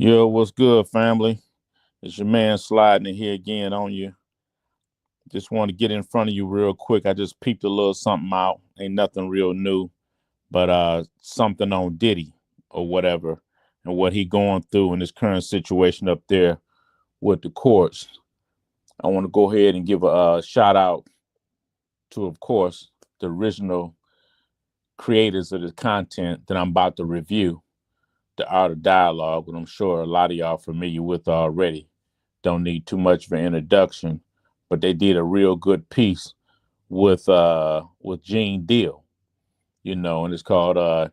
Yo, what's good, family? It's your man sliding in here again on you. Just want to get in front of you real quick. I just peeped a little something out. Ain't nothing real new, but something on Diddy or whatever and what he going through in this current situation up there with the courts. I want to go ahead and give a shout out to, of course, the original creators of the content that I'm about to review, the Art of Dialogue, what I'm sure a lot of y'all familiar with already. Don't need too much of an introduction, but they did a real good piece with Gene Deal, and it's called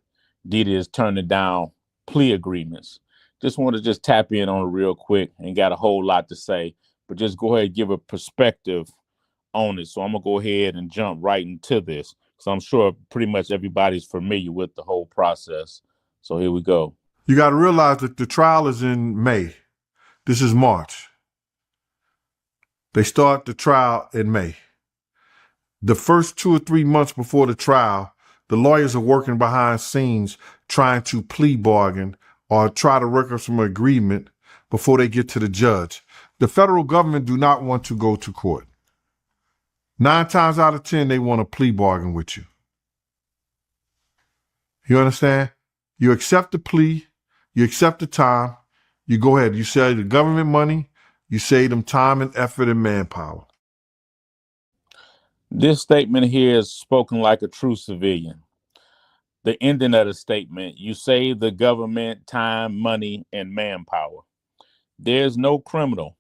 Diddy is turning down plea agreements. Just want to just tap in on it real quick. Ain't got a whole lot to say, but just go ahead and give a perspective on it. So I'm gonna go ahead and jump right into this because I'm sure pretty much everybody's familiar with the whole process. So here we go. You got to realize that the trial is in May. This is March. They start the trial in May. The first 2 or 3 months before the trial, the lawyers are working behind scenes trying to plea bargain or try to work up some agreement before they get to the judge. The federal government do not want to go to court. 9 times out of 10, they want a plea bargain with you. You understand? You accept the plea, you accept the time, you go ahead, you save the government money, you save them time and effort and manpower. This statement here is spoken like a true civilian. The ending of the statement, you save the government time, money, and manpower. There's no criminal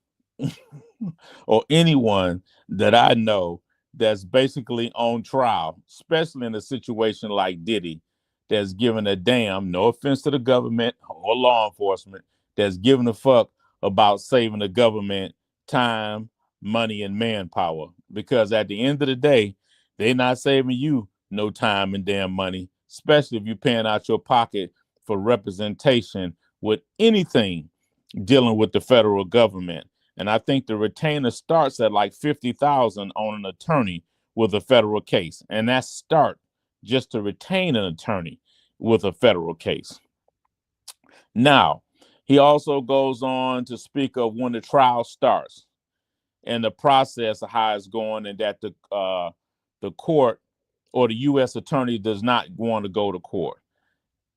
or anyone that I know that's basically on trial, especially in a situation like Diddy, that's giving a damn, no offense to the government or law enforcement, that's giving a fuck about saving the government time, money, and manpower. Because at the end of the day, they're not saving you no time and damn money, especially if you're paying out your pocket for representation with anything dealing with the federal government. And I think the retainer starts at like 50,000 on an attorney with a federal case. And that's start just to retain an attorney with a federal case. Now, he also goes on to speak of when the trial starts and the process of how it's going, and that the court or the U.S. attorney does not want to go to court.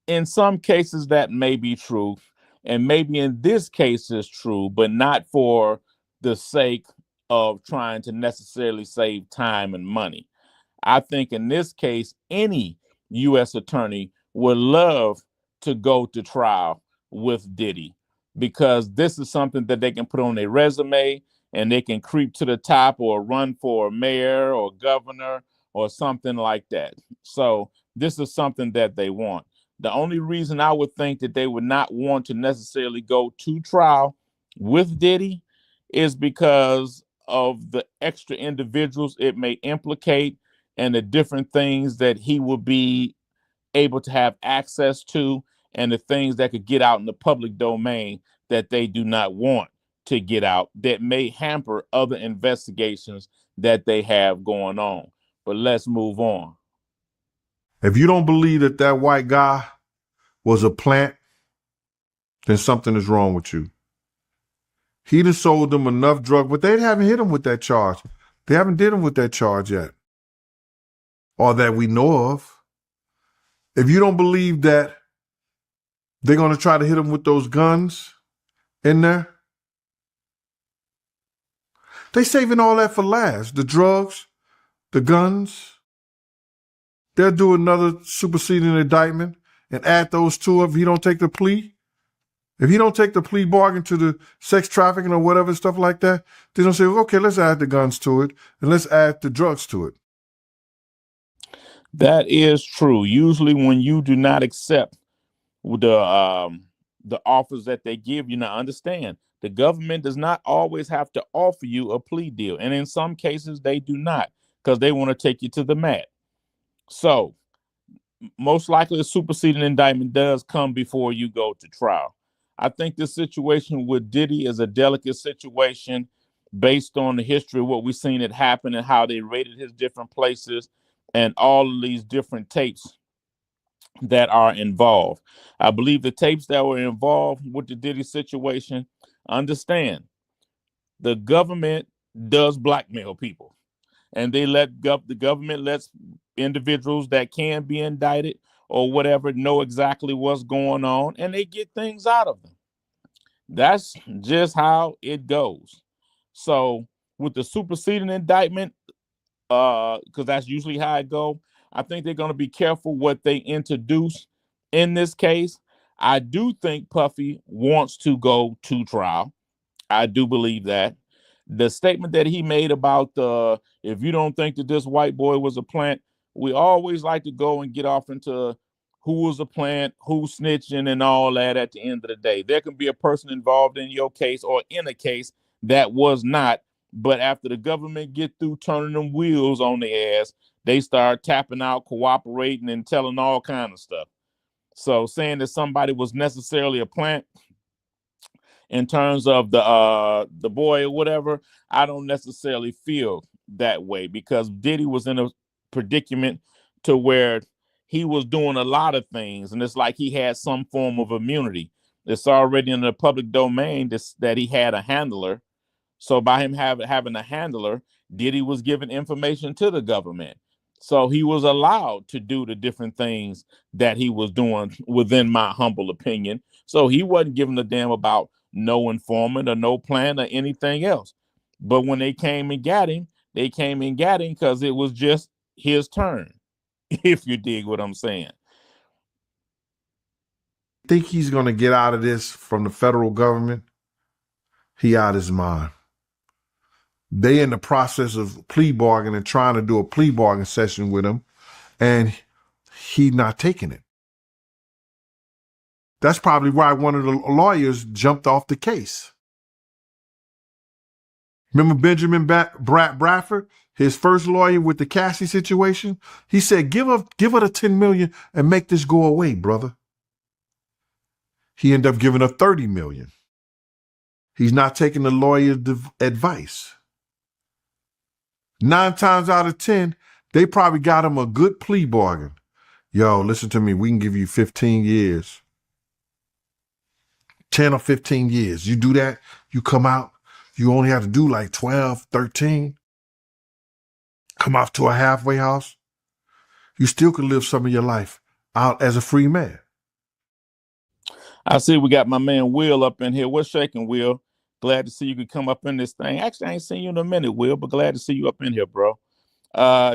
In some cases, that may be true, and maybe in this case is true, but not for the sake of trying to necessarily save time and money. I think in this case, any U.S. attorney would love to go to trial with Diddy, because this is something that they can put on their resume and they can creep to the top or run for mayor or governor or something like that. So this is something that they want. The only reason I would think that they would not want to necessarily go to trial with Diddy is because of the extra individuals it may implicate and the different things that he will be able to have access to, and the things that could get out in the public domain that they do not want to get out, that may hamper other investigations that they have going on. But let's move on. If you don't believe that that white guy was a plant, then something is wrong with you. He done sold them enough drugs, but they haven't hit him with that charge. They haven't did him with that charge yet, or that we know of. If you don't believe that they're going to try to hit him with those guns in there, they saving all that for last. The drugs, the guns. They'll do another superseding indictment and add those two if he don't take the plea. If he don't take the plea bargain to the sex trafficking or whatever, stuff like that, they're going to say, okay, let's add the guns to it and let's add the drugs to it. That is true. Usually when you do not accept the offers that they give you, now understand, the government does not always have to offer you a plea deal. And in some cases they do not, because they want to take you to the mat. So most likely a superseding indictment does come before you go to trial. I think this situation with Diddy is a delicate situation based on the history of what we've seen it happen and how they rated his different places and all of these different tapes that are involved. I believe the tapes that were involved with the Diddy situation, understand the government does blackmail people, and they the government lets individuals that can be indicted or whatever know exactly what's going on, and they get things out of them. That's just how it goes. So with the superseding indictment, because that's usually how it go, I think they're going to be careful what they introduce in this case. I do think Puffy wants to go to trial. I do believe that. The statement that he made about if you don't think that this white boy was a plant, we always like to go and get off into who was a plant, who's snitching, and all that. At the end of the day, there can be a person involved in your case or in a case that was not. But after the government get through turning them wheels on their ass, they start tapping out, cooperating, and telling all kind of stuff. So saying that somebody was necessarily a plant in terms of the boy or whatever, I don't necessarily feel that way, because Diddy was in a predicament to where he was doing a lot of things, and it's like he had some form of immunity. It's already in the public domain that he had a handler. So by him having a handler, Diddy was giving information to the government. So he was allowed to do the different things that he was doing, within my humble opinion. So he wasn't giving a damn about no informant or no plan or anything else. But when they came and got him, they came and got him because it was just his turn, if you dig what I'm saying. Think he's going to get out of this from the federal government? He out his mind. They in the process of plea bargaining, trying to do a plea bargain session with him, and he not taking it. That's probably why one of the lawyers jumped off the case. Remember Benjamin Bradford, his first lawyer with the Cassie situation? He said, give her the $10 million and make this go away, brother. He ended up giving her $30 million. He's not taking the lawyer's advice. 9 times out of 10, they probably got him a good plea bargain. Yo, listen to me. We can give you 15 years. 10 or 15 years. You do that, you come out, you only have to do like 12, 13. Come out to a halfway house. You still can live some of your life out as a free man. I see we got my man Will up in here. What's shaking, Will? Glad to see you could come up in this thing. Actually, I ain't seen you in a minute, Will, but glad to see you up in here, bro.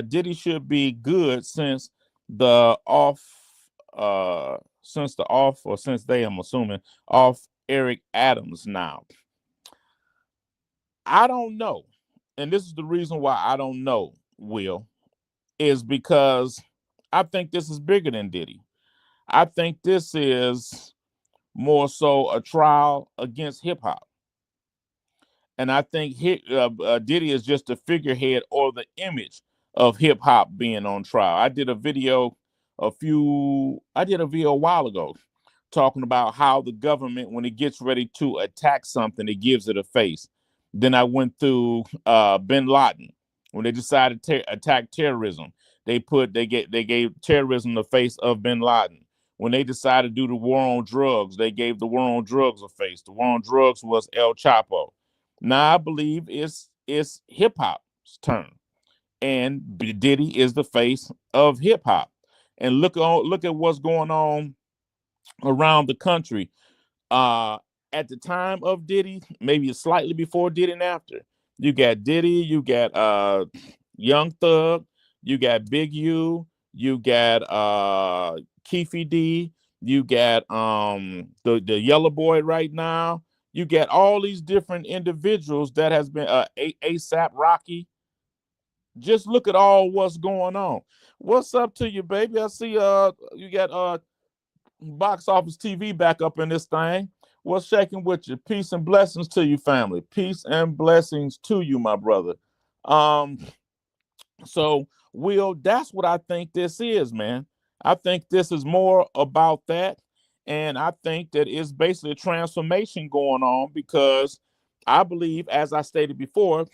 Diddy should be good since the off, since they, I'm assuming, off Eric Adams now. I don't know. And this is the reason why I don't know, Will, is because I think this is bigger than Diddy. I think this is more so a trial against hip hop. And I think Diddy is just a figurehead or the image of hip hop being on trial. I did a video a while ago talking about how the government, when it gets ready to attack something, it gives it a face. Then I went through Bin Laden. When they decided to attack terrorism, they gave terrorism the face of Bin Laden. When they decided to do the war on drugs, they gave the war on drugs a face. The war on drugs was El Chapo. Now I believe it's hip hop's turn, and Diddy is the face of hip hop. And look at what's going on around the country. At the time of Diddy, maybe slightly before Diddy and after, you got Diddy, you got Young Thug, you got Big U, you got Keefy D, you got the Yellow Boy right now. You get all these different individuals that has been ASAP Rocky. Just look at all what's going on. What's up to you, baby? I see you got Box Office TV back up in this thing. What's shaking with you? Peace and blessings to you, family. Peace and blessings to you, my brother. So, Will, that's what I think this is, man. I think this is more about that. And I think that it's basically a transformation going on, because I believe, as I stated before,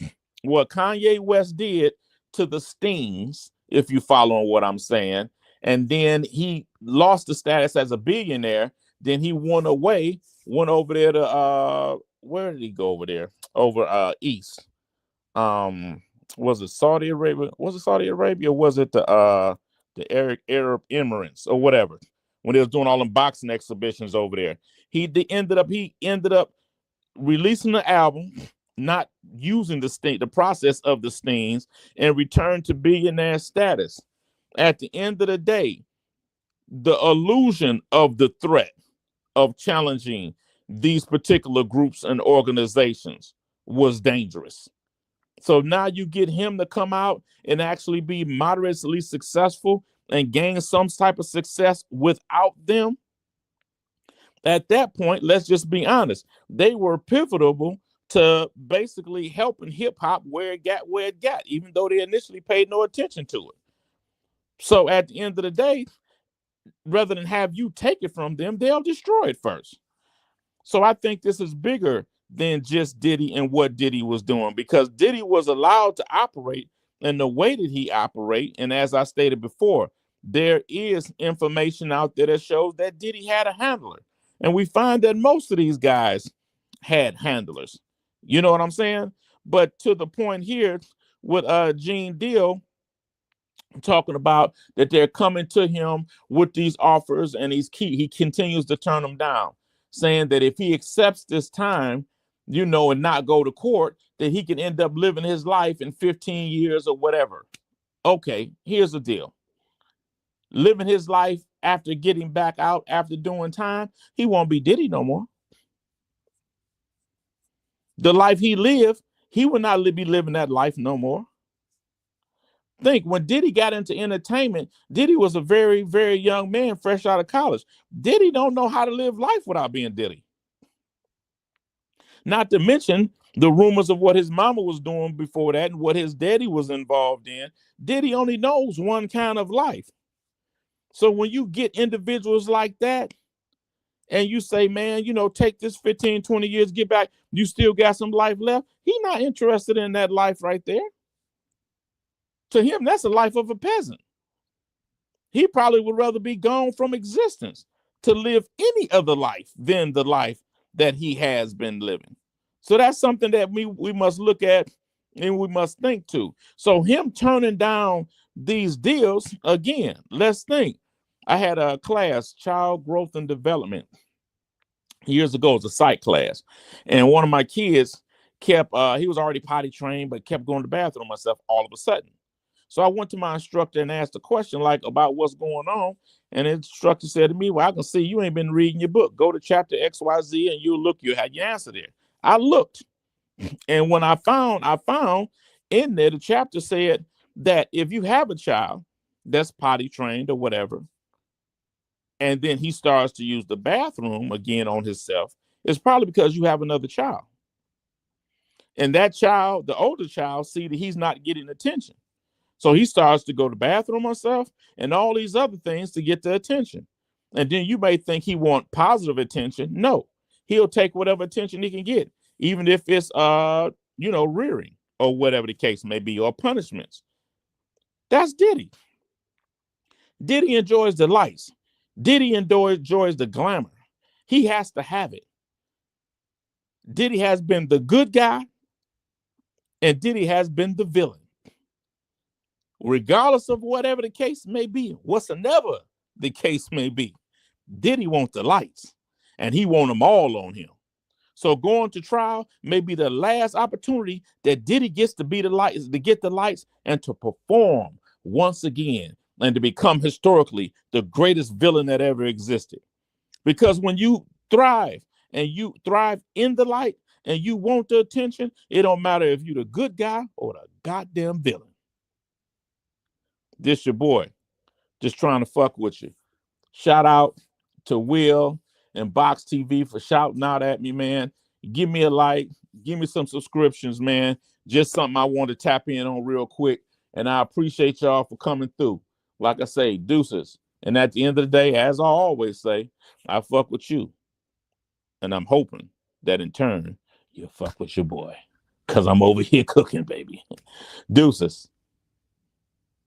what Kanye West did to the Stings, if you follow what I'm saying, And then he lost the status as a billionaire. Then he went over there to where did he go over there? Over east. Um was it Saudi Arabia? Was it Saudi Arabia or was it the Arab Emirates or whatever? When they was doing all them boxing exhibitions over there. He ended up releasing the album, not using the process of the stings, and returned to billionaire status. At the end of the day, the illusion of the threat of challenging these particular groups and organizations was dangerous. So now you get him to come out and actually be moderately successful and gain some type of success without them. At that point, let's just be honest, they were pivotal to basically helping hip hop where it got, even though they initially paid no attention to it. So at the end of the day, rather than have you take it from them, they'll destroy it first. So I think this is bigger than just Diddy and what Diddy was doing, because Diddy was allowed to operate in the way that he operate. And as I stated before, there is information out there that shows that Diddy had a handler. And we find that most of these guys had handlers. You know what I'm saying? But to the point here with Gene Deal talking about that they're coming to him with these offers and he continues to turn them down, saying that if he accepts this time, and not go to court, that he can end up living his life in 15 years or whatever. Okay, here's the deal. Living his life after getting back out after doing time, he won't be Diddy no more. The life he lived, he will not be living that life no more. Think, when Diddy got into entertainment, Diddy was a very, very young man, fresh out of college. Diddy don't know how to live life without being Diddy. Not to mention the rumors of what his mama was doing before that and what his daddy was involved in. Diddy only knows one kind of life. So when you get individuals like that and you say, man, take this 15, 20 years, get back, you still got some life left. He's not interested in that life right there. To him, that's the life of a peasant. He probably would rather be gone from existence to live any other life than the life that he has been living. So that's something that we must look at and we must think to. So him turning down these deals, again, let's think. I had a class, Child Growth and Development, years ago. It was a psych class. And one of my kids kept, he was already potty trained, but kept going to the bathroom myself all of a sudden. So I went to my instructor and asked a question like about what's going on. And the instructor said to me, well, I can see you ain't been reading your book. Go to chapter XYZ and you had your answer there. I looked. And when I found in there, the chapter said that if you have a child that's potty trained or whatever, and then he starts to use the bathroom again on himself, it's probably because you have another child. And that child, the older child, see that he's not getting attention. So he starts to go to the bathroom himself and all these other things to get the attention. And then you may think he want positive attention. No, he'll take whatever attention he can get, even if it's rearing or whatever the case may be, or punishments. That's Diddy. Diddy enjoys the lights. Diddy enjoys the glamour. He has to have it. Diddy has been the good guy, and Diddy has been the villain. Regardless of whatever the case may be, whatsoever the case may be, Diddy wants the lights, and he want them all on him. So going to trial may be the last opportunity that Diddy gets to be the lights, to get the lights, and to perform once again, and to become historically the greatest villain that ever existed. Because when you thrive, and you thrive in the light, and you want the attention, it don't matter if you're the good guy or the goddamn villain. This your boy, just trying to fuck with you. Shout out to Will and Box TV for shouting out at me, man. Give me a like, give me some subscriptions, man. Just something I want to tap in on real quick. And I appreciate y'all for coming through. Like I say, deuces. And at the end of the day, as I always say, I fuck with you. And I'm hoping that in turn, you fuck with your boy. Because I'm over here cooking, baby. Deuces.